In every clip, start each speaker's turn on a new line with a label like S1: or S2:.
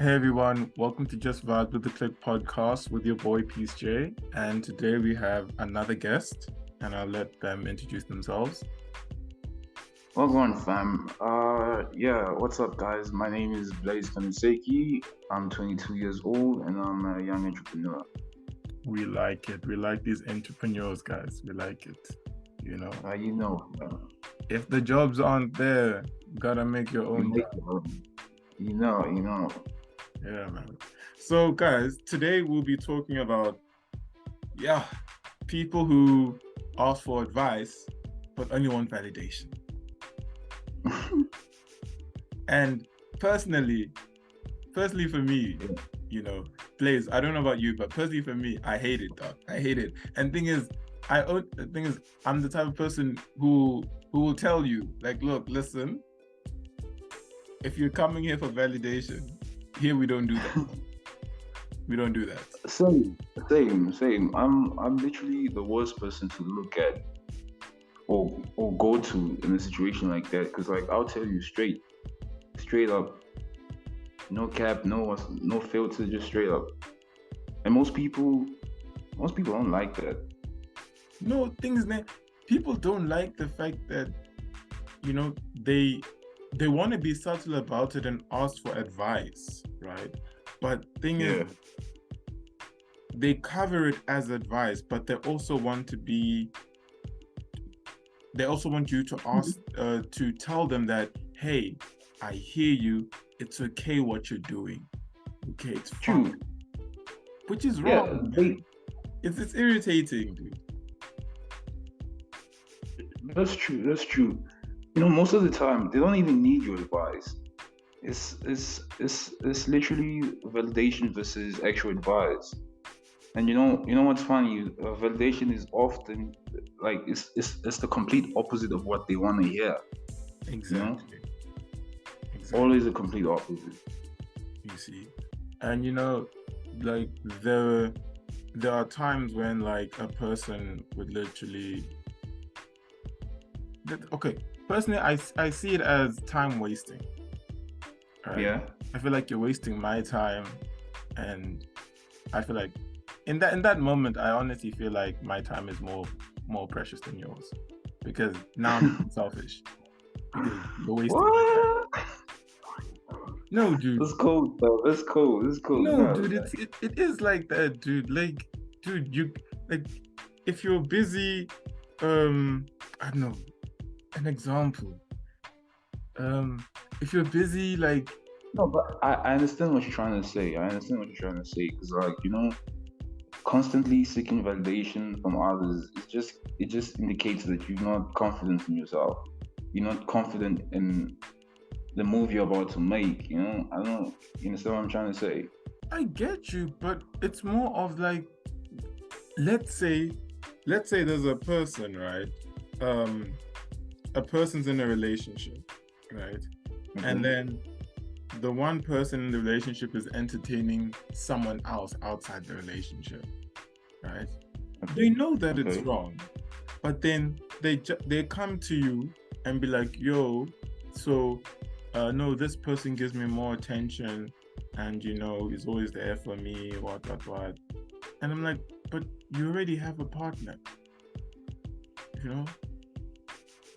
S1: Hey everyone, welcome to Just Vibe with the Click podcast with your boy Peace J. And today we have another guest, and I'll let them introduce themselves.
S2: Well on, fam. What's up, guys? My name is Blayze. I'm 22 years old and I'm a young entrepreneur.
S1: We like it. We like these entrepreneurs, guys. We like it. You know, if the jobs aren't there, gotta make your
S2: you
S1: own
S2: make
S1: job.
S2: it, bro. You know.
S1: Yeah, man. So, guys, today we'll be talking about, people who ask for advice but only want validation. And personally for me, Blayze, I don't know about you, but personally for me, I hate it, dog. I hate it. And the thing is, I'm the type of person who will tell you, like, look, listen, if you're coming here for validation, here we don't do that. We don't do that.
S2: Same. I'm literally the worst person to look at or go to in a situation like that. Because like I'll tell you straight up, no cap, no filter, just straight up. And most people don't like that.
S1: No, things that people don't like the fact that, you know, they want to be subtle about it and ask for advice, right? But thing is, they cover it as advice, but they also want you to ask, to tell them that, hey, I hear you. It's okay what you're doing. Okay, it's fine. Which is wrong.
S2: Yeah,
S1: It's irritating, dude.
S2: that's true. Most of the time they don't even need your advice. It's literally validation versus actual advice. And you know what's funny? Validation is often like it's the complete opposite of what they want to hear.
S1: Exactly.
S2: Always a complete opposite.
S1: You see, and like there are times when like a person would literally. Okay, personally, I see it as time wasting. Right?
S2: Yeah.
S1: I feel like you're wasting my time, and I feel like in that moment, I honestly feel like my time is more precious than yours, because now I'm selfish because you're wasting my time. No, dude.
S2: That's cool, bro. That's cool.
S1: No, dude, it is like that, dude. Like, dude, you like if you're busy, I don't know, an example. If you're busy, like.
S2: No, but I understand what you're trying to say. Because like, constantly seeking validation from others, it just indicates that you're not confident in yourself. You're not confident in the move you're about to make. I don't know. You understand what I'm trying to say?
S1: I get you, but it's more of like, let's say there's a person, right? A person's in a relationship, right? Mm-hmm. And then the one person in the relationship is entertaining someone else outside the relationship, right? Okay. They know that it's wrong, but then they come to you and be like, yo, so no, this person gives me more attention and he's always there for me, what. And I'm like, but you already have a partner,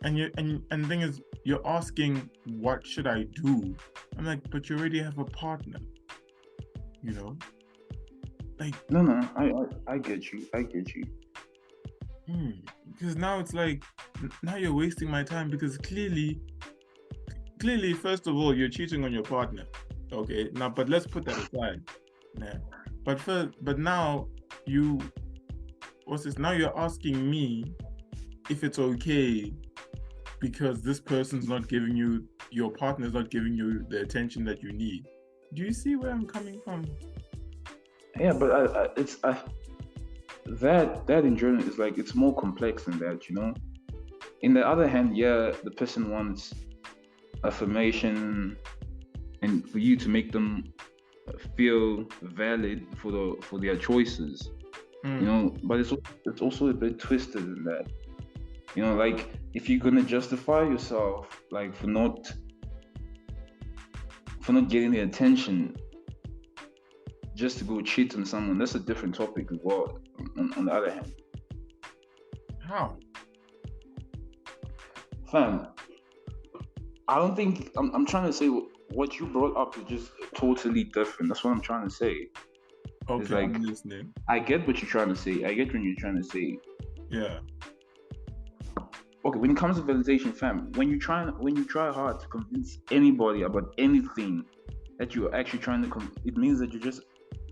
S1: and the thing is, you're asking, what should I do? I'm like, but you already have a partner, like.
S2: No, I get you.
S1: Because now it's like, now you're wasting my time, because clearly, first of all, you're cheating on your partner. Okay, now, but let's put that aside. Yeah. But now now you're asking me if it's okay because this person's not giving you, your partner's not giving you the attention that you need. Do you see where I'm coming from?
S2: Yeah, but that in general is like, it's more complex than that, In the other hand, yeah, the person wants affirmation and for you to make them feel valid for their choices, but it's also a bit twisted in that, like if you're gonna justify yourself like for not getting the attention, just to go cheat on someone, that's a different topic as well. On the other hand,
S1: How?
S2: fam, I don't think I'm trying to say what you brought up is just totally different. That's what I'm trying to say. It's
S1: Okay,
S2: like
S1: I'm listening.
S2: I get what you're trying to say. I get what you're trying to say.
S1: Yeah.
S2: Okay, when it comes to validation, fam, when you try hard to convince anybody about anything that you're actually trying to, it means that you're just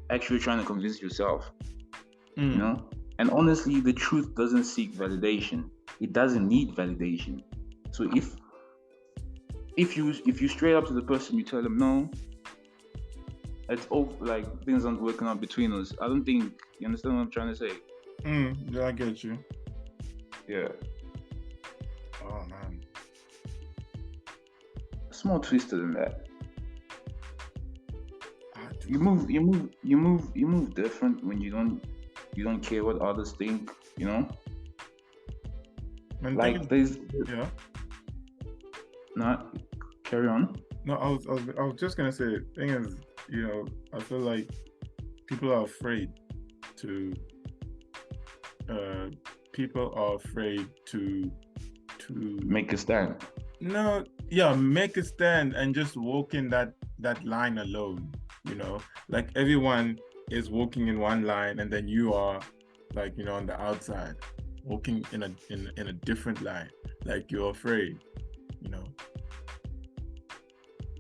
S2: actually trying to convince yourself. You
S1: Mm.
S2: know. And honestly, the truth doesn't seek validation. It doesn't need validation. So if you straight up to the person, you tell them no, it's all like things aren't working out between us. I don't think you understand what I'm trying to say.
S1: Yeah, I get you.
S2: Yeah,
S1: Oh man.
S2: it's more twisted than that.
S1: Ah,
S2: You
S1: dude.
S2: move, you move different when you don't care what others think. You know,
S1: Man, thing
S2: like
S1: is,
S2: there's
S1: yeah.
S2: not carry on.
S1: No, I was just gonna say, thing is, I feel like people are afraid to, uh, people are afraid to,
S2: Make a stand.
S1: no, yeah, make a stand and just walk in that line alone. Like everyone is walking in one line, and then you are, like, on the outside, walking in a different line. Like you're afraid, you know.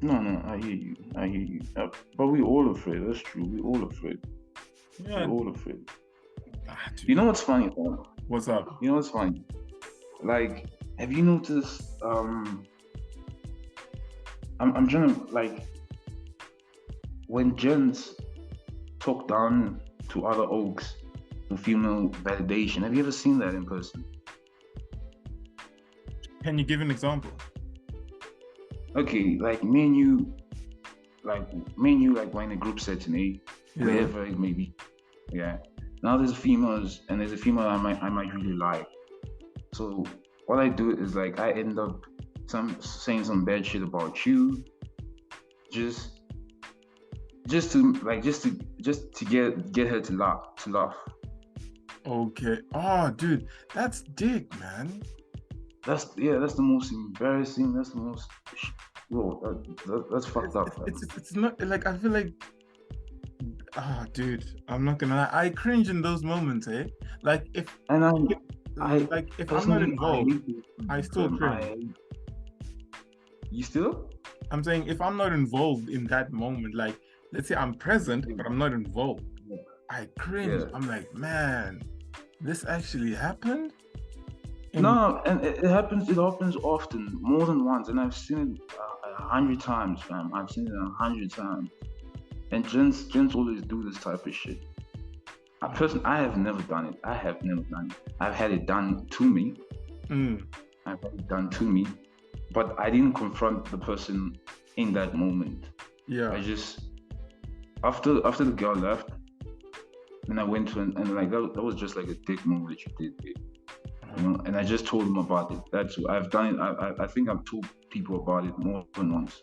S2: No, no, I hear you. I hear you. But we all afraid. That's true. We all afraid. We
S1: Yeah.
S2: all afraid. You know
S1: Dude.
S2: what's funny, though?
S1: What's up?
S2: You know what's funny? Like, have you noticed? I'm trying to like when gents talk down to other oaks for female validation. Have you ever seen that in person?
S1: Can you give an example?
S2: Okay, like me and you, like we're in a group setting,
S1: Yeah.
S2: wherever it may be. Yeah. Now there's females, and there's a female I might really like. So what I do is like I end up saying some bad shit about you, just just to get her to laugh.
S1: Okay. Oh, dude, that's dick, man.
S2: That's the most embarrassing. That's the most bro. That's fucked
S1: It's
S2: up,
S1: it's
S2: man.
S1: it's not like, I feel like, dude, I'm not gonna lie. I cringe in those moments, eh? Like
S2: And
S1: if if I'm not
S2: personally I
S1: involved,
S2: hate this,
S1: I still
S2: fam.
S1: cringe.
S2: You still?
S1: I'm saying if I'm not involved in that moment, like let's say I'm present but I'm not involved, I cringe.
S2: Yeah.
S1: I'm like, man, this actually happened? And
S2: No, and it happens. It happens often, more than once, and I've seen it 100 times, fam. I've seen it 100 times, and gents always do this type of shit. I have never done it. I have never done it. I've had it done to me.
S1: mm,
S2: I've had it done to me, but I didn't confront the person in that moment.
S1: yeah.
S2: I just after the girl left, then I went to and like that was just like a dick move that you did, babe. You know, and I just told him about it. That's I've done it. I think I've told people about it more than once.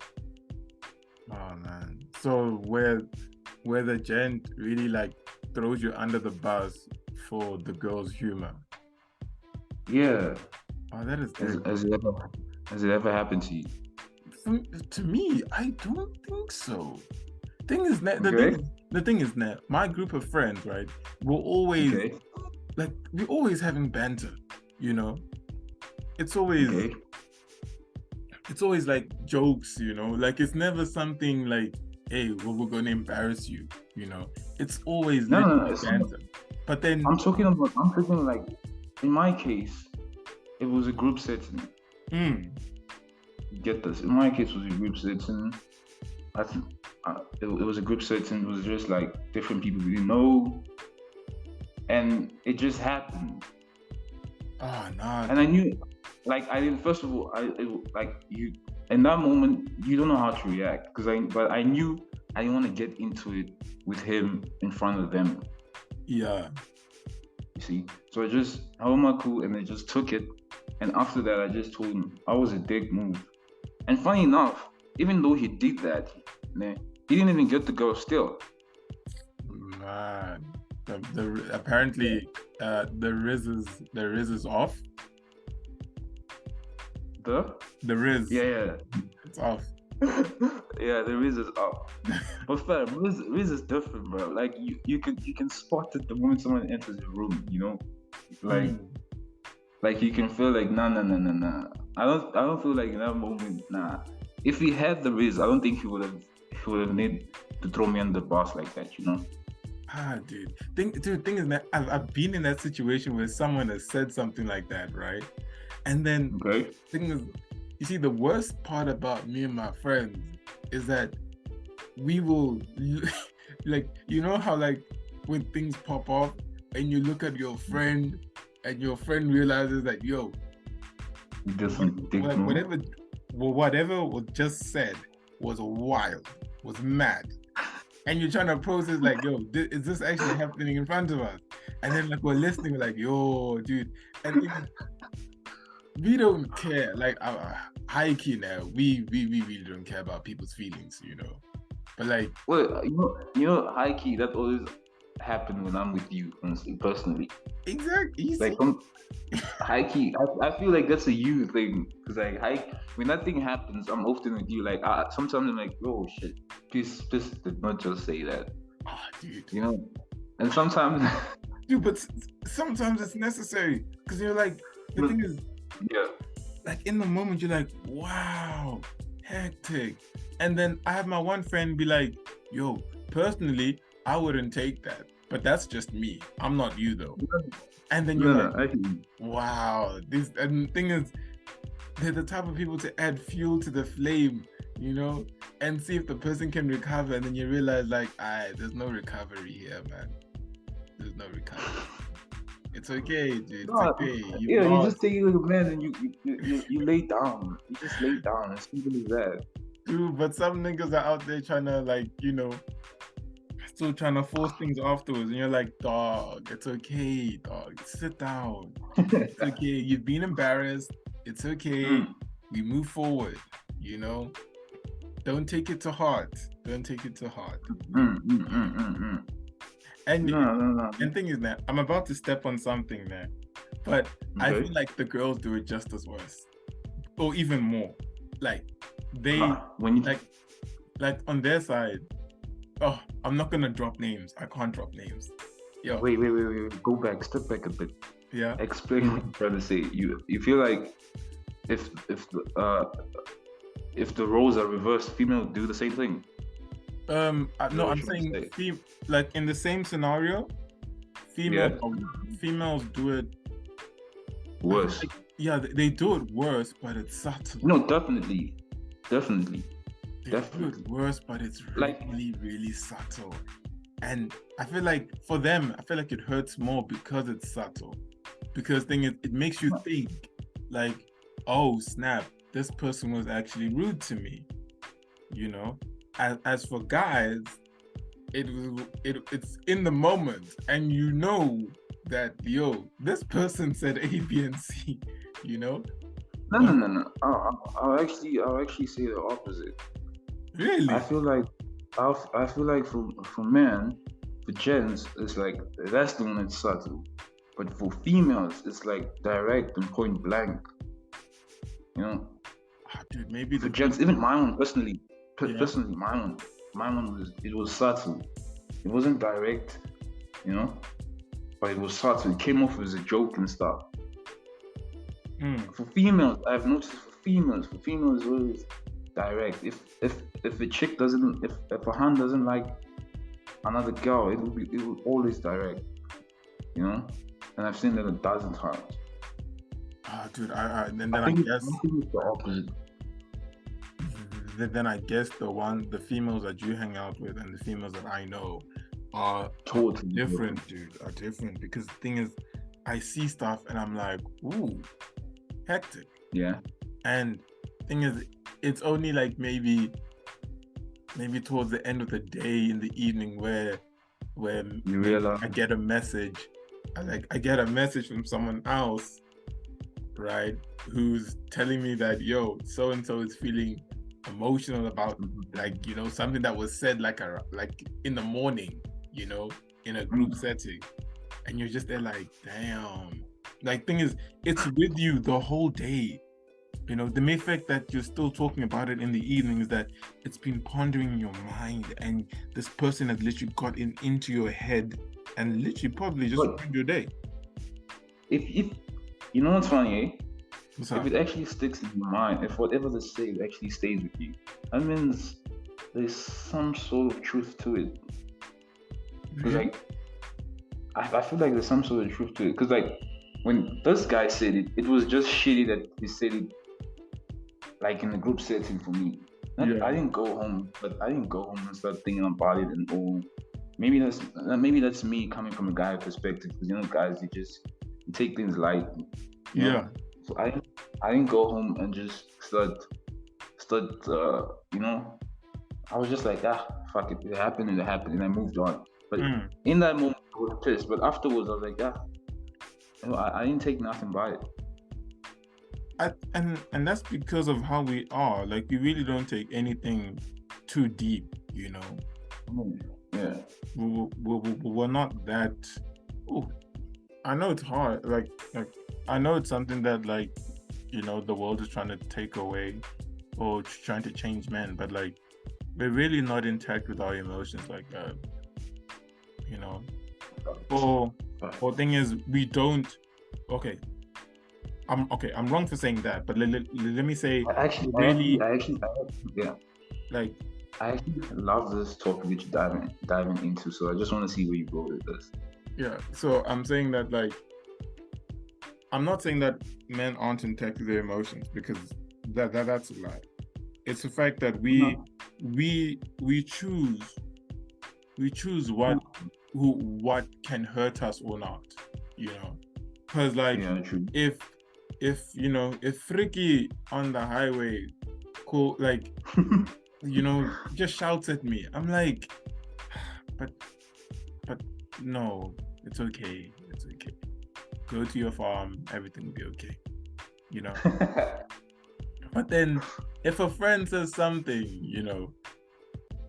S1: Oh man. So where the gent really like throws you under the bus for the girl's humor.
S2: Yeah.
S1: Oh, that is
S2: Has,
S1: good.
S2: has it ever happened to you?
S1: To me, I don't think so. Thing is,
S2: Okay.
S1: the thing is, my group of friends, right? We're always
S2: Okay.
S1: like we're always having banter. You know, it's always
S2: Okay.
S1: it's always like jokes. Like it's never something like, hey, we're gonna embarrass you. It's always
S2: No, no, no.
S1: literally banter. But then,
S2: I'm talking like in my case, it was a group setting. Get this. In my case, it was a group setting. I think it was a group setting. It was just like different people we didn't know, and it just happened.
S1: oh no.
S2: And I knew, like, I didn't. First of all, like you in that moment, you don't know how to react but I knew I didn't want to get into it with him in front of them.
S1: Yeah.
S2: You see, so I just held my cool and I just took it. And after that, I just told him I was a dick move. And funny enough, even though he did that, he didn't even get the girl still.
S1: man. The apparently the Riz is off. The Riz,
S2: Yeah.
S1: it's off.
S2: Yeah, the Riz is up. But fam, Riz is different, bro. Like you can spot it the moment someone enters your room, you know? Like
S1: Mm.
S2: like you can feel like nah. I don't feel like in that moment, nah. If he had the Riz, I don't think he would have need to throw me under the bus like that, you know?
S1: Dude. Thing is that I've been in that situation where someone has said something like that, right? And then
S2: Okay.
S1: thing is, you see, the worst part about me and my friends is that we will like, you know how like when things pop off and you look at your friend and your friend realizes that yo,
S2: He did some dick move.
S1: whatever was just said was wild, was mad, and you're trying to process like, yo, is this actually happening in front of us? And then like we're listening, we're like, yo, dude, and we don't care. Like high key now, we really don't care about people's feelings, you know. But like,
S2: Well, high key, that always happen when I'm with you, honestly, personally.
S1: exactly, you
S2: Like
S1: see,
S2: high key, I feel like that's a you thing. Cause like when that thing happens, I'm often with you. Like sometimes I'm like, oh shit, please did not just say that,
S1: dude.
S2: you know. And sometimes,
S1: Dude, but sometimes it's necessary because you're like, the thing is,
S2: yeah,
S1: like in the moment you're like, wow, hectic. And then I have my one friend be like, yo, personally, I wouldn't take that, but that's just me. I'm not you though. And then you're like,
S2: I can,
S1: wow, this, and the thing is, they're the type of people to add fuel to the flame, you know, and see if the person can recover. And then you realize like, there's no recovery here, man. There's no recovery. It's okay, dude. It's
S2: no,
S1: okay. You've
S2: yeah, you just
S1: lost.
S2: take it like a man and you lay down. You just lay down. It's simple as that.
S1: Dude, but some niggas are out there trying to like, you know, still trying to force things afterwards. And you're like, dog, it's okay, dog. Sit down. It's okay. You've been embarrassed. It's okay. We move forward, you know? Don't take it to heart. Don't take it to heart. And
S2: No.
S1: and thing is that I'm about to step on something there, but I
S2: Okay.
S1: feel like the girls do it just as worse, or even more. Like they
S2: When you
S1: like on their side. Oh, I'm not gonna drop names. I can't drop names. Yo,
S2: wait, go back, step back a bit.
S1: yeah.
S2: Explain what you're trying to say. You feel like if the roles are reversed, female do the same thing.
S1: No,
S2: what
S1: I'm
S2: you're trying
S1: saying
S2: to say?
S1: like in the same scenario,
S2: Yeah.
S1: females do it
S2: Worse.
S1: like, yeah, they do it worse, but it's subtle.
S2: No, definitely.
S1: They do it worse, but it's
S2: Like-
S1: really subtle. And I feel like for them, I feel like it hurts more because it's subtle. Because thing is, it makes you think like, oh snap, this person was actually rude to me. You know? As for guys, it's in the moment, and you know that yo, this person said A, B, and C, you know?
S2: No. I'll actually say the opposite.
S1: Really?
S2: I feel like for men, for gents, it's like that's the one that's subtle. But for females, it's like direct and point blank. You know?
S1: Dude, maybe
S2: For gents, even my own personally,
S1: Yeah.
S2: personally, my one was subtle. It wasn't direct, you know, but it was subtle. It came off as a joke and stuff. For females, I've noticed for females it's always direct. If a chick doesn't, if a hand doesn't like another girl, it will always direct, you know. And I've seen that 1,000 times.
S1: Dude, I guess
S2: I think it's the opposite.
S1: then I guess the females that you hang out with and the females that I know are
S2: Totally
S1: different, dude. Are different because the thing is, I see stuff and I'm like, ooh, hectic.
S2: Yeah.
S1: And thing is, it's only like maybe towards the end of the day in the evening where
S2: You realize
S1: I get a message. I get a message from someone else, right? Who's telling me that yo, so and so is feeling emotional about like, you know, something that was said like in the morning, you know, in a group setting, and you're just there like, damn. Like, thing is, it's with you the whole day. You know, the mere fact that you're still talking about it in the evening is that it's been pondering in your mind, and this person has literally got into your head and literally probably just
S2: But
S1: ruined your day.
S2: if you know what's funny, eh?
S1: What's
S2: If
S1: up?
S2: it actually sticks in your mind, if whatever they say actually stays with you, that means there's some sort of truth to it. Because
S1: Really?
S2: like I feel like there's some sort of truth to it. Because like when this guy said it, it was just shitty that he said it like in a group setting for me. Not, I
S1: Yeah.
S2: didn't go home, but I didn't go home and start thinking about it and oh, maybe that's me coming from a guy perspective. Because you know, guys, you take things light, you know.
S1: Yeah.
S2: So I didn't go home and just start you know. I was just like fuck it, it happened, and I moved on. But
S1: Mm.
S2: in that moment, I was pissed. But afterwards, I was like, you know, I didn't take nothing by it.
S1: And that's because of how we are. Like, we really don't take anything too deep, you know.
S2: Yeah.
S1: We're not that. Oh, I know it's hard. Like I know it's something that, like, you know, the world is trying to take away or trying to change men, but like, we're really not intact with our emotions like that, you know. Or thing is, we don't. Okay, I'm wrong for saying that, but let me say, really,
S2: Yeah.
S1: like,
S2: I actually love this topic that you're diving into. So I just want to see where you go with this.
S1: yeah. So I'm saying that, like, I'm not saying that men aren't intact with their emotions, because that's a lie. It's the fact that
S2: No.
S1: we choose what can hurt us or not, you know. Because, like,
S2: Yeah, true.
S1: if you know, if Ricky on the highway, cool, like, you know, just shouts at me, I'm like, but no, it's okay, go to your farm, everything will be okay, you know. But then if a friend says something,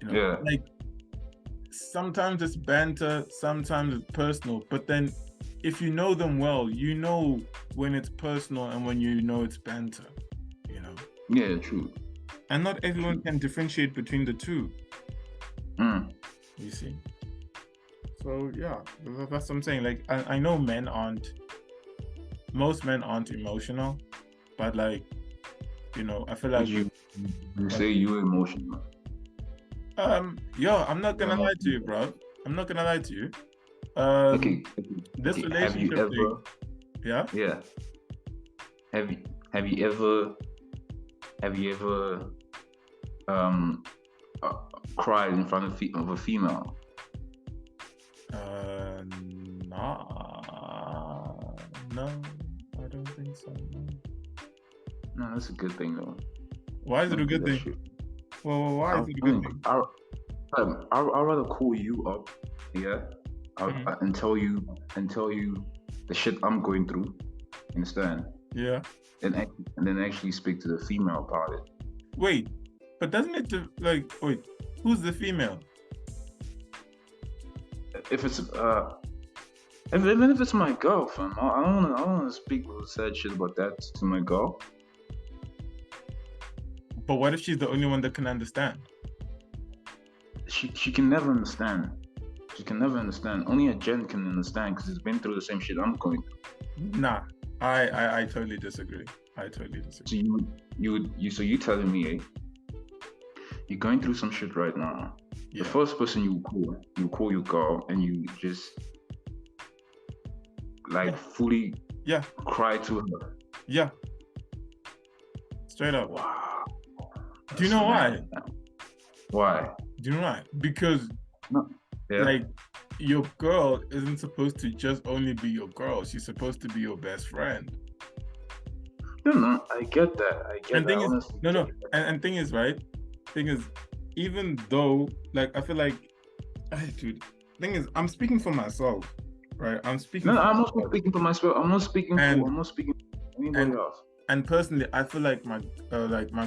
S2: Yeah.
S1: like, sometimes it's banter, sometimes it's personal, but then if you know them well, you know when it's personal and when you know it's banter, you know.
S2: Yeah, true.
S1: And not everyone can differentiate between the two, you see. So yeah, that's what I'm saying. Like, I know most men aren't emotional, but, like, you know, I feel
S2: Would
S1: like,
S2: you say you're emotional?
S1: yo, I'm not gonna
S2: You're
S1: lie to
S2: emotional.
S1: you, bro. I'm not gonna lie to you.
S2: Okay.
S1: This
S2: Okay.
S1: relationship thing, yeah.
S2: Yeah. Have you have you ever have you ever um uh, cried in front of a female?
S1: Nah, no, I don't think so. No.
S2: No, that's a good thing though.
S1: Why is it a
S2: Don't do
S1: good
S2: that
S1: thing?
S2: shit.
S1: Well, why is it a
S2: I
S1: good
S2: mean,
S1: thing?
S2: I'd rather call you up, yeah,
S1: Mhm.
S2: and tell you the shit I'm going through. Understand?
S1: Yeah.
S2: And then actually speak to the female about it.
S1: Wait, but doesn't it like, wait? Who's the female?
S2: If it's even if it's my girl, fam, I don't wanna speak sad shit about that to my girl.
S1: But what if she's the only one that can understand?
S2: She can never understand. She can never understand. Only a gen can understand because it's been through the same shit I'm going through.
S1: Nah, I totally disagree. I totally
S2: So
S1: disagree.
S2: so you telling me, you're going through some shit right now.
S1: Yeah.
S2: The first person you call your girl and you just like fully
S1: Yeah.
S2: cry to her.
S1: Yeah. Straight up.
S2: Wow.
S1: Do you know why?
S2: Man. Why?
S1: Do you know why? Because,
S2: No. Yeah.
S1: like, your girl isn't supposed to just only be your girl. She's supposed to be your best friend.
S2: No, I get that. I get
S1: And
S2: that.
S1: thing is,
S2: Honestly,
S1: no. And thing is, right? Thing is, even though, like, I feel like, dude, thing is, I'm speaking for myself, right? I'm speaking
S2: no,
S1: for
S2: I'm not
S1: myself.
S2: speaking for myself. I'm not speaking for anybody else.
S1: And personally, I feel like my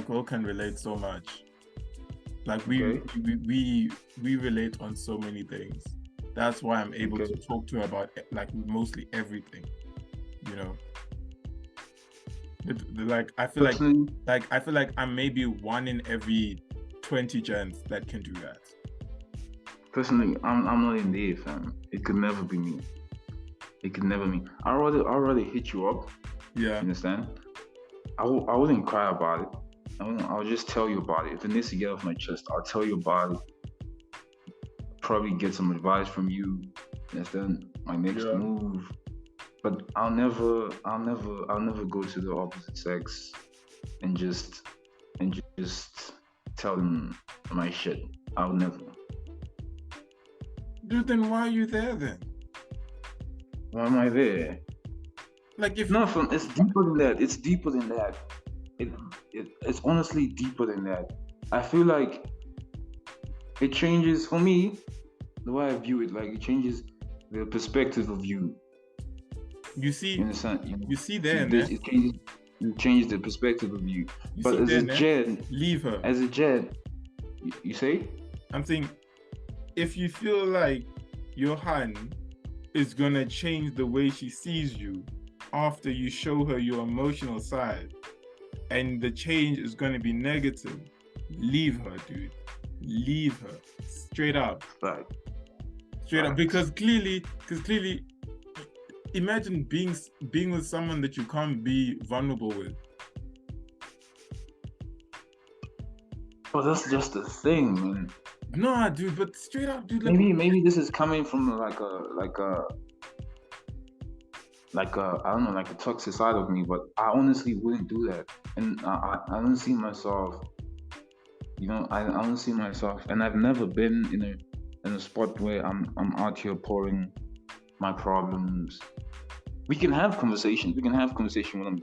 S1: girl can relate so much. Like, we relate on so many things. That's why I'm able
S2: Okay.
S1: to talk to her about like mostly everything, you know. Like
S2: Personally,
S1: I feel like I'm maybe one in every 20 gens that can do that.
S2: personally, I'm not in there, fam. It could never be me. It could never be. I'd rather hit you up.
S1: Yeah,
S2: You understand? I wouldn't cry about it. I'll just tell you about it. If it needs to get off my chest, I'll tell you about it. Probably get some advice from you. You understand? My next
S1: yeah.
S2: move. But I'll never go to the opposite sex and just tell them my shit. I'll never.
S1: Dude, then why are you there then?
S2: Why am I there?
S1: Like if
S2: No, fam, it's deeper than that. It's deeper than that. It, it's honestly deeper than that. I feel like it changes for me the way I view it. Like it changes the perspective of you.
S1: you see
S2: You understand? You know,
S1: you see there, ne?
S2: it changes the perspective of you.
S1: You
S2: But
S1: see
S2: as
S1: there,
S2: a
S1: ne?
S2: Gen,
S1: Leave her.
S2: as a Gen, you say?
S1: I'm saying if you feel like your hand is gonna change the way she sees you after you show her your emotional side, and the change is gonna be negative, leave her, dude. Leave her. Straight up.
S2: Right.
S1: Straight up.
S2: Right.
S1: Because clearly, imagine being with someone that you can't be vulnerable with.
S2: But that's just the thing, man.
S1: No, dude, but straight up, dude, like
S2: Maybe this is coming from I don't know, like a toxic side of me, but I honestly wouldn't do that. And I don't see myself, I don't see myself, and I've never been in a spot where I'm out here pouring my problems. We can have conversations. We can have conversation when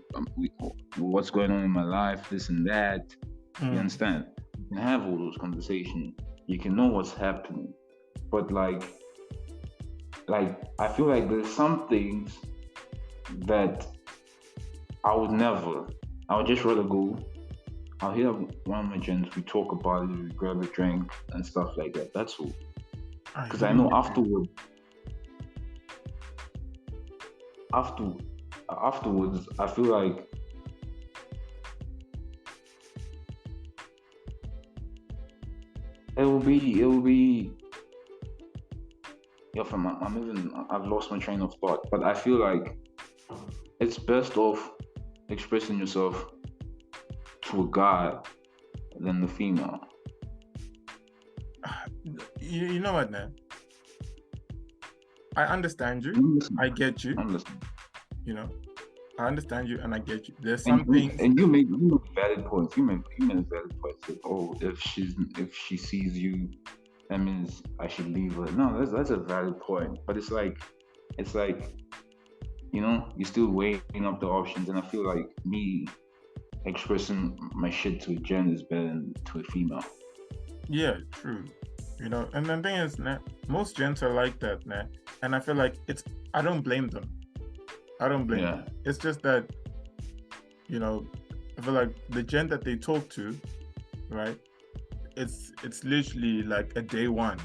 S2: what's going on in my life, this and that. You understand? You can have all those conversations. You can know what's happening, but I feel like there's some things that I would never. I would just rather go. I'll hit up one of my gens. We talk about it. We grab a drink and stuff like that. That's all. Because I know after afterwards, I feel like it will be. Yeah, I've lost my train of thought. But I feel like it's best off expressing yourself to a guy than the female.
S1: You know what, man? I understand you. I get you.
S2: I'm listening.
S1: You know, I understand you and I get you. There's
S2: And
S1: some things.
S2: you made valid points. You made a valid point. That, oh, if she sees you, that means I should leave her. No, that's a valid point. But it's like you're still weighing up the options, and I feel like me expressing my shit to a gen is better than to a female.
S1: Yeah, true. And the thing is, nah, most gents are like that, nah. And I feel like I don't blame them. I don't blame them. It's just that, I feel like the gent that they talk to, right? It's literally like a day one,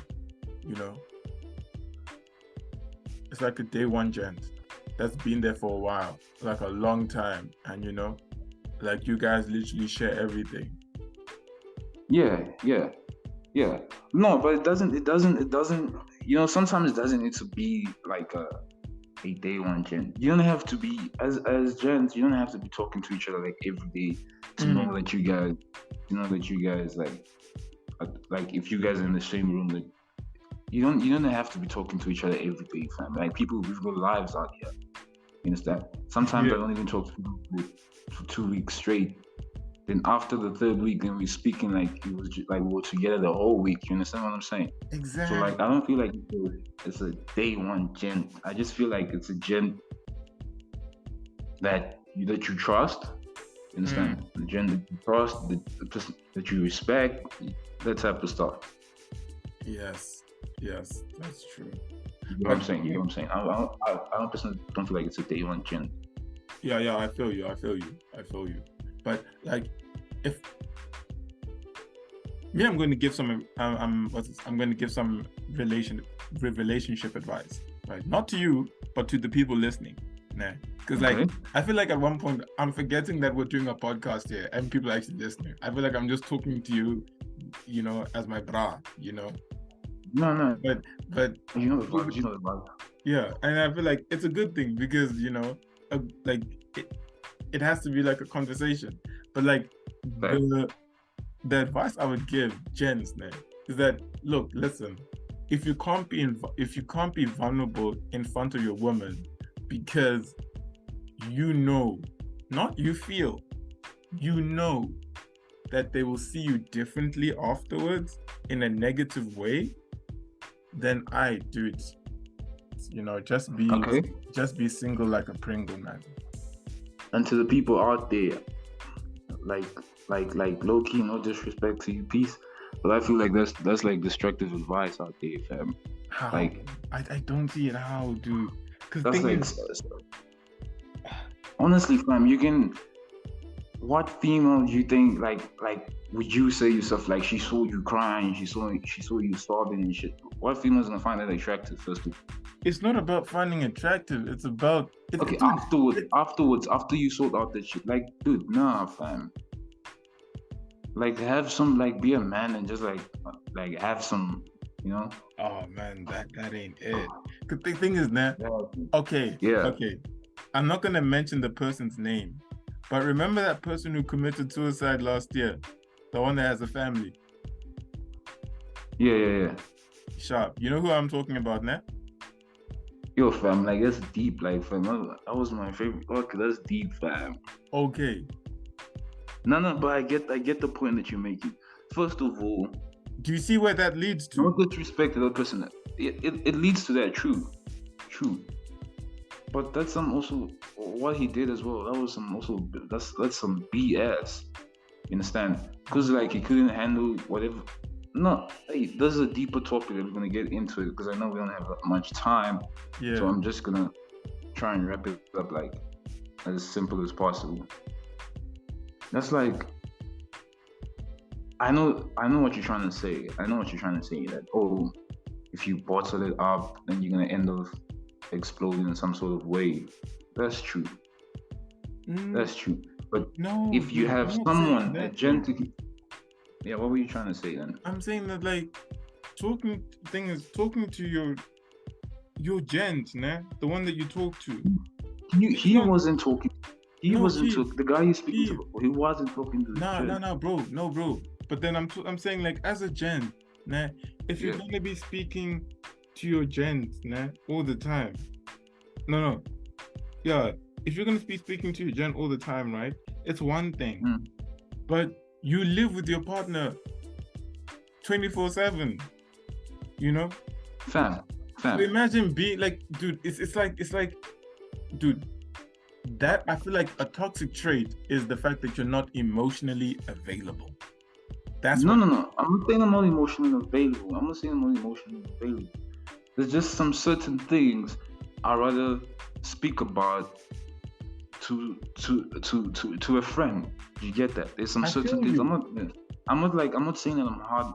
S1: It's like a day one gent that's been there for a while, like a long time, and like you guys literally share everything.
S2: Yeah. No, but it doesn't. Sometimes it doesn't need to be like a day one gen. You don't have to be as gens. You don't have to be talking to each other like every day to know that you guys like if you guys are in the same room, like you don't have to be talking to each other every day, fam. Like we've got lives out here. You understand? Sometimes I don't even talk to people for 2 weeks straight. Then after the third week, then we're speaking like it was just, like we were together the whole week. You understand what I'm saying?
S1: Exactly.
S2: So I don't feel like it's a day one gen. I just feel like it's a gen that you trust. You understand? The gen that you trust, the person that you respect, that type of stuff.
S1: Yes, that's true.
S2: You know what I'm saying? I personally don't feel like it's a day one gen.
S1: Yeah, I feel you. But like, if me, I'm going to give some. I'm going to give some relationship advice, right? Not to you, but to the people listening. Nah. Because like
S2: Okay.
S1: I feel like at one point I'm forgetting that we're doing a podcast here and people are actually listening. I feel like I'm just talking to you, as my bra,
S2: No.
S1: But
S2: You know the vibes. You know the vibes.
S1: yeah, and I feel like it's a good thing because like it has to be like a conversation. But like
S2: Fair.
S1: the advice I would give gents now is that look, listen, if you can't be vulnerable in front of your woman because not you feel, that they will see you differently afterwards in a negative way, then I do it.
S2: Okay.
S1: Just be single like a Pringle, man.
S2: And to the people out there, like low key, no disrespect to you, peace. But I feel like that's like destructive advice out there, fam.
S1: How?
S2: Like
S1: I don't see it how, dude. Because
S2: that's like honestly, fam, you can. What female do you think like would you say yourself like she saw you crying, she saw you sobbing and shit? What female's gonna find that attractive first of all?
S1: it's not about finding attractive. It's about
S2: Okay,
S1: dude,
S2: afterwards, after you sort out that shit, like, dude, nah, fam. Like, have some, like, be a man and just like have some, you know.
S1: oh man, that ain't it. Cause the thing is, now, okay,
S2: Yeah.
S1: I'm not gonna mention the person's name, but remember that person who committed suicide last year, the one that has a family.
S2: Yeah.
S1: Sharp. You know who I'm talking about now?
S2: Yo, fam, like that's deep, like fam. That was my favorite. Okay, that's deep, fam.
S1: Okay.
S2: No, but I get the point that you're making. First of all,
S1: do you see where that leads to?
S2: No disrespect to that person. It leads to that. True. But that's some also what he did as well. That was some also that's some BS. You understand? Because like he couldn't handle whatever. No, hey, this is a deeper topic that we're gonna get into it because I know we don't have that much time.
S1: Yeah.
S2: So I'm just gonna try and wrap it up like as simple as possible. That's like I know what you're trying to say. That if you bottle it up, then you're gonna end up exploding in some sort of way. That's true. That's true. But
S1: no,
S2: if you have someone, a gentle, yeah, what were you trying to say then?
S1: I'm saying that like talking to your gent, nah? The one that you talk to.
S2: He wasn't talking. The guy you're speaking to. He wasn't talking to.
S1: No, bro. But then I'm saying like as a gent, nah, if you're gonna be speaking to your gent, nah, all the time. No. Yeah, if you're gonna be speaking to your gent all the time, right? It's one thing. But you live with your partner 24/7, you know?
S2: Fam.
S1: So imagine being like, dude, it's like, dude, that I feel like a toxic trait is the fact that you're not emotionally available. That's
S2: no. I'm not saying I'm not emotionally available. There's just some certain things I rather speak about to a friend. You get that? There's some certain things. I'm not saying that I'm hard.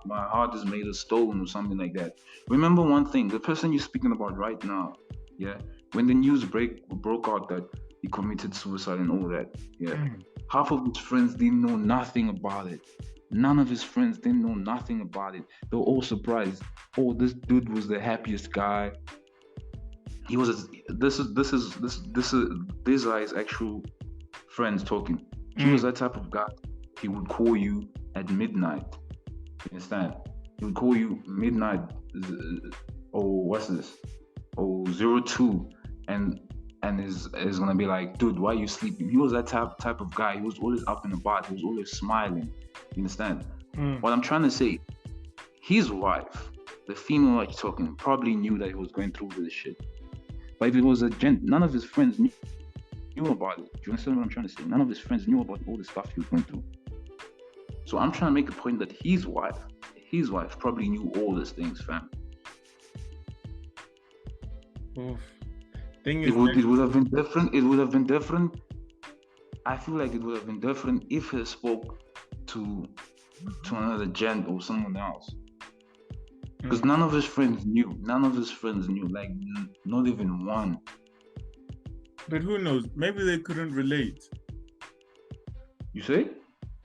S2: My heart is made of stone or something like that. Remember one thing: the person you're speaking about right now, yeah. When the news broke out that he committed suicide and all that, yeah. Half of his friends didn't know nothing about it. None of his friends didn't know nothing about it. They were all surprised. Oh, this dude was the happiest guy. He was. These are his actual friends talking. He was that type of guy. He would call you at midnight. You understand? He would call you midnight. What's this? 02, and is gonna be like, dude, why are you sleeping? He was that type of guy. He was always up and about. He was always smiling. You understand? What I'm trying to say, his wife, the female that you're talking, probably knew that he was going through this shit. But if it was a gent, none of his friends knew about it. Do you understand what I'm trying to say? None of his friends knew about all the stuff he was going through. So I'm trying to make a point that his wife probably knew all these things, fam. It would have been different. It would have been different. I feel like it would have been different if he spoke to another gent or someone else. because none of his friends knew. None of his friends knew. Like not even one.
S1: But who knows? Maybe they couldn't relate.
S2: You say?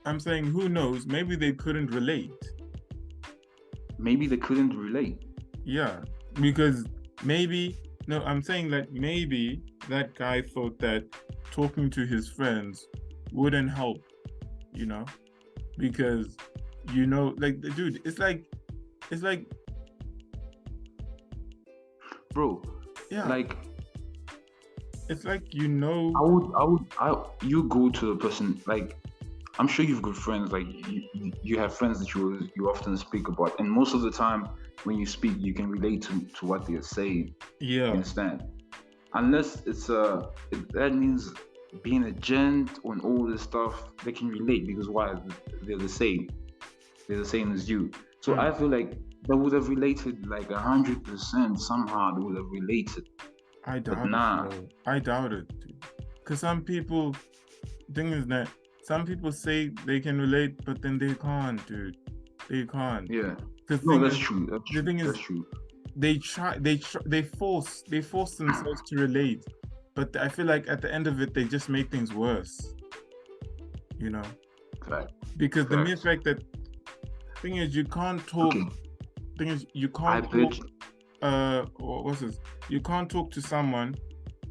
S1: I'm saying, who knows? Maybe they couldn't relate.
S2: Maybe they couldn't relate.
S1: Yeah, because maybe, no, I'm saying that maybe that guy thought that talking to his friends wouldn't help, you know, because, like, dude, it's like,
S2: Bro,
S1: yeah,
S2: like
S1: it's like,
S2: you go to a person, like, I'm sure you've got friends, like you have friends that you often speak about, and most of the time when you speak, you can relate to what they're saying. You
S1: yeah,
S2: understand? Unless that means being a gent and all this stuff, they can relate because why? They're the same. They're the same as you. So I
S1: mm,
S2: feel like they would have related like 100% somehow. They would have related,
S1: I
S2: but
S1: doubt it,
S2: nah.
S1: bro. I doubt it, dude. Because some people, thing is that some people say they can relate, but then they can't, dude. They can't.
S2: Yeah.
S1: The
S2: No,
S1: thing
S2: that's
S1: is,
S2: true. That's
S1: the
S2: true.
S1: thing
S2: That's
S1: is,
S2: true.
S1: they force themselves to relate, but I feel like at the end of it, they just make things worse, you know?
S2: Fact.
S1: Because the mere
S2: Facts.
S1: fact that, thing is, you can't talk.
S2: Okay.
S1: Thing is, you
S2: I
S1: can't
S2: bet.
S1: talk. What's this? You can't talk to someone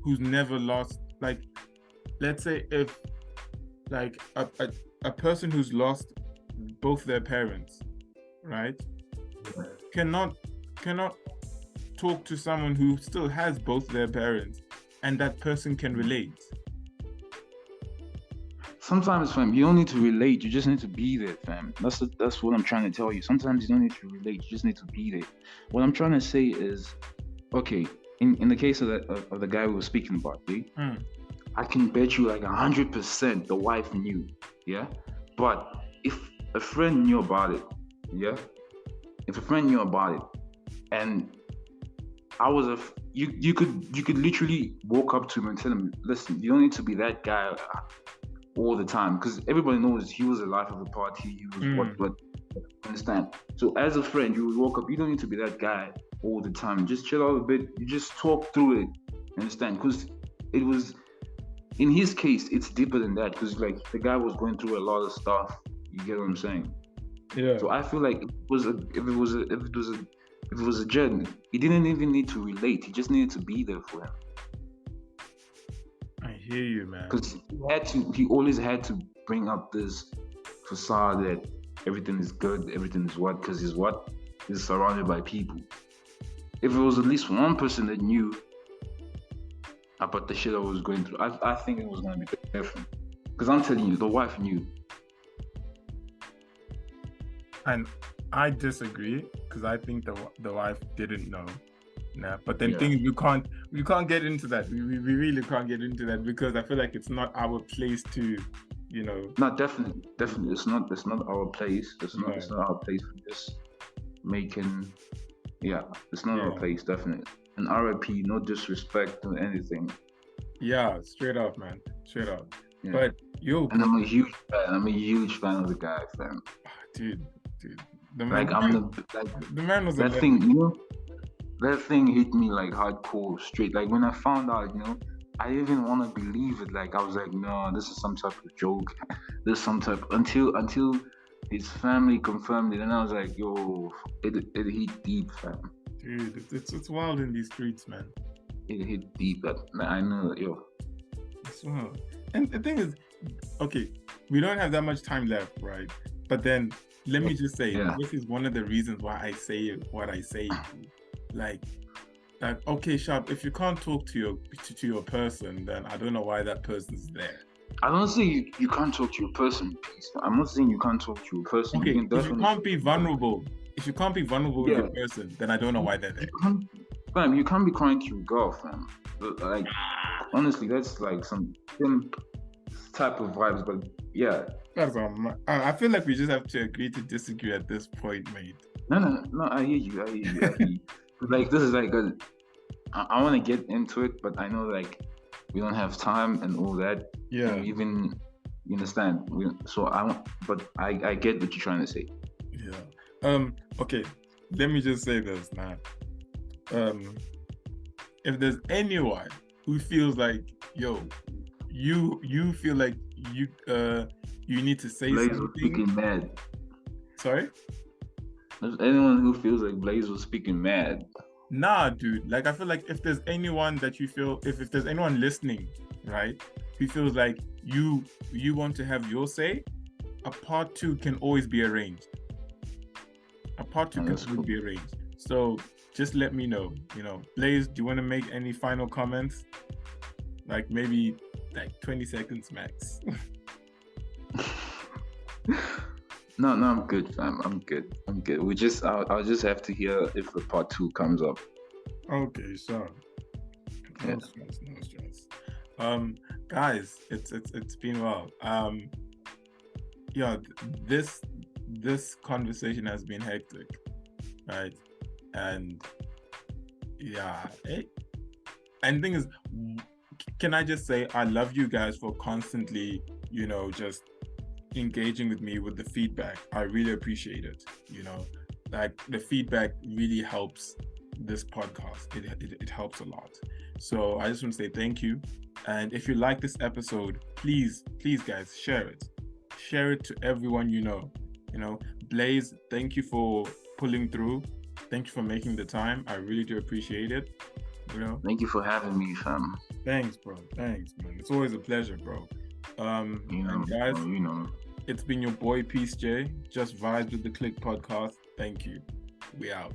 S1: who's never lost. Like, let's say if like a person who's lost both their parents, right? Cannot cannot talk to someone who still has both their parents, and that person can relate.
S2: Sometimes, fam, you don't need to relate. You just need to be there, fam. That's what I'm trying to tell you. Sometimes you don't need to relate. You just need to be there. What I'm trying to say is, okay, in the case of the guy we were speaking about,
S1: Mm,
S2: I can bet you like 100% the wife knew, yeah. But if a friend knew about it, yeah, if a friend knew about it, and I was you could literally walk up to him and tell him, listen, you don't need to be that guy all the time because everybody knows he was the life of the party. He was
S1: mm.
S2: what understand. So as a friend, you would walk up. You don't need to be that guy all the time. Just chill out a bit. You just talk through it. Understand? Because it was in his case, it's deeper than that. Because like the guy was going through a lot of stuff. You get what I'm saying?
S1: Yeah,
S2: So I feel like if it was a journey, he didn't even need to relate. He just needed to be there for him.
S1: I hear you, man.
S2: Because he always had to bring up this facade that everything is good, everything is what, because he's surrounded by people. If it was at least one person that knew about the shit I was going through, I think it was gonna be different. Because I'm telling you, the wife knew.
S1: And I disagree because I think the wife didn't know. Nah, but then
S2: Yeah.
S1: things we can't get into that. We really can't get into that because I feel like it's not our place to, you know.
S2: Not definitely. It's not our place.
S1: Yeah,
S2: It's not our place for just making. Yeah, it's not our
S1: yeah,
S2: place. Definitely. And RIP, no disrespect to anything.
S1: yeah. Straight up, man. Straight up.
S2: Yeah.
S1: But yo,
S2: And I'm a huge fan. I'm a huge fan of the guy, fam.
S1: dude, the man,
S2: Like
S1: the
S2: I'm
S1: man,
S2: like
S1: the man was a
S2: that thing,
S1: legend.
S2: that thing hit me like hardcore straight. Like when I found out, I didn't even want to believe it. Like I was like, no, this is some type of joke. This is some type until his family confirmed it, and I was like, yo, it hit deep, fam.
S1: Dude, it's wild in these streets, man.
S2: It hit deep. That I know, yo.
S1: It's wild. And the thing is, okay, we don't have that much time left, right? But then let me just say,
S2: Yeah.
S1: this is one of the reasons why I say what I say. Like, okay, Sharp, if you can't talk to your person, then I don't know why that person's there.
S2: I don't say you can't talk to your person, please. I'm not saying you can't talk to your person. You
S1: Okay,
S2: can definitely talk to your person.
S1: if you can't be vulnerable with
S2: Yeah,
S1: your person, then I don't know why they're
S2: you
S1: there.
S2: can't, fam, you can't be crying to your girl, fam. But, like, honestly, that's like some type of vibes. But yeah,
S1: I feel like we just have to agree to disagree at this point, mate.
S2: no. I hear you. I hear you. I hear you. Like this is like I want to get into it, but I know like we don't have time and all that.
S1: Yeah.
S2: And even you understand. But I get what you're trying to say.
S1: Yeah. Okay. let me just say this now. If there's anyone who feels like, yo, you feel like you need to say
S2: Blayze was
S1: something.
S2: speaking mad.
S1: Sorry?
S2: There's anyone who feels like Blayze was speaking mad.
S1: Nah, dude. Like I feel like if there's anyone that you feel if there's anyone listening, right, who feels like you want to have your say, a part two can always be arranged. A part two
S2: And
S1: can
S2: that's
S1: always
S2: cool.
S1: be arranged. So just let me know. Blayze, do you want to make any final comments? Like maybe like 20 seconds max.
S2: No, I'm good, fam. I'm good. I'll just have to hear if the part two comes up.
S1: Okay, sure.
S2: Yeah.
S1: No stress, no stress. Guys, it's been well. Yeah, this conversation has been hectic, right? And yeah, and the thing is, can I just say I love you guys for constantly, just engaging with me with the feedback. I really appreciate it. Like the feedback really helps this podcast. It helps a lot. So I just want to say thank you. And if you like this episode, please guys, share it. Share it to everyone you know. Blayze, thank you for pulling through. Thank you for making the time. I really do appreciate it.
S2: Thank you for having me, fam.
S1: Thanks, bro. Thanks, man. It's always a pleasure, bro. And guys, it's been your boy Peace J. Just vibes with the Click podcast. Thank you. We out.